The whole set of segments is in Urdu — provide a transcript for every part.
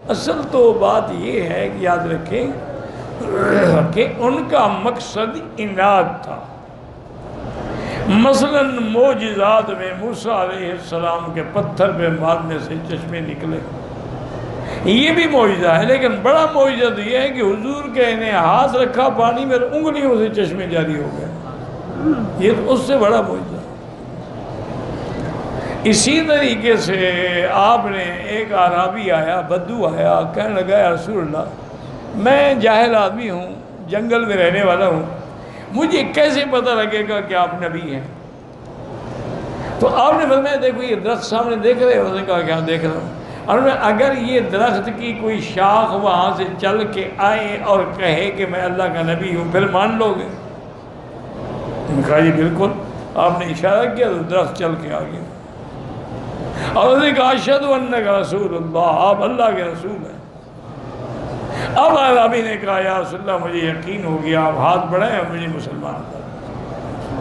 اصل تو بات یہ ہے کہ یاد رکھیں کہ ان کا مقصد عناد تھا۔ مثلا معجزات میں موسیٰ علیہ السلام کے پتھر پہ مارنے سے چشمے نکلے، یہ بھی معجزہ ہے، لیکن بڑا معجزہ تو یہ ہے کہ حضور کے انہیں ہاتھ رکھا پانی میں، انگلیوں سے چشمے جاری ہو گئے، یہ تو اس سے بڑا معجزہ۔ اسی طریقے سے آپ نے ایک اعرابی آیا، بدو آیا، کہنے لگا یا رسول اللہ میں جاہل آدمی ہوں، جنگل میں رہنے والا ہوں، مجھے کیسے پتہ لگے گا کہ آپ نبی ہیں؟ تو آپ نے فرمایا دیکھو یہ درخت سامنے دیکھ رہے ہو؟ اس نے کہا کیا دیکھ رہا ہوں؟ اور اگر یہ درخت کی کوئی شاخ وہاں سے چل کے آئے اور کہے کہ میں اللہ کا نبی ہوں، پھر مان لو گے؟ انہوں نے کہا جی بالکل۔ آپ نے اشارہ کیا تو درخت چل کے آ گیا، اور اس نے کہا اشہد انک رسول اللہ، آپ اللہ کے رسول ہیں۔ اب عربی نے کہا یا رسول اللہ مجھے یقین ہو گیا، آپ ہاتھ بڑھائیں اور مجھے مسلمان کر۔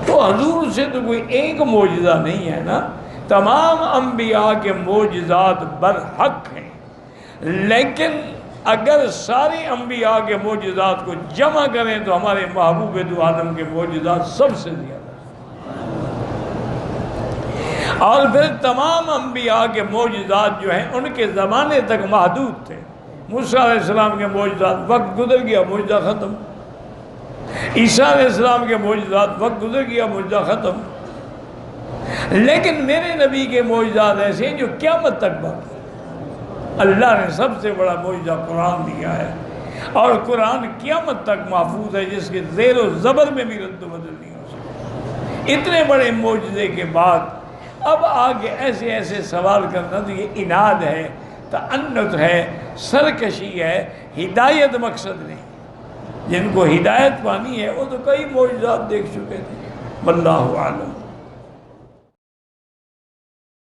تو حضور سے تو کوئی ایک معجزہ نہیں ہے نا، تمام انبیاء کے معجزات برحق ہیں، لیکن اگر سارے انبیاء کے معجزات کو جمع کریں تو ہمارے محبوب دو عالم کے معجزات سب سے زیادہ، اور پھر تمام انبیاء کے معجزات جو ہیں ان کے زمانے تک محدود تھے۔ موسیٰ علیہ السلام کے معجزات وقت گزر گیا، معجزہ ختم۔ عیسیٰ علیہ السلام کے معجزات وقت گزر گیا، معجزہ ختم۔ لیکن میرے نبی کے معجزات ایسے ہیں جو قیامت تک باقی ہیں۔ اللہ نے سب سے بڑا معجزہ قرآن دیا ہے، اور قرآن قیامت تک محفوظ ہے، جس کے زیر و زبر میں بھی رد و بدل نہیں ہو سکتا۔ اتنے بڑے معجزے کے بعد اب آگے ایسے ایسے سوال کرنا تو یہ عناد ہے، تعنت ہے، سرکشی ہے، ہدایت مقصد نہیں۔ جن کو ہدایت پانی ہے وہ تو کئی معجزات دیکھ چکے تھے، واللہ اعلم۔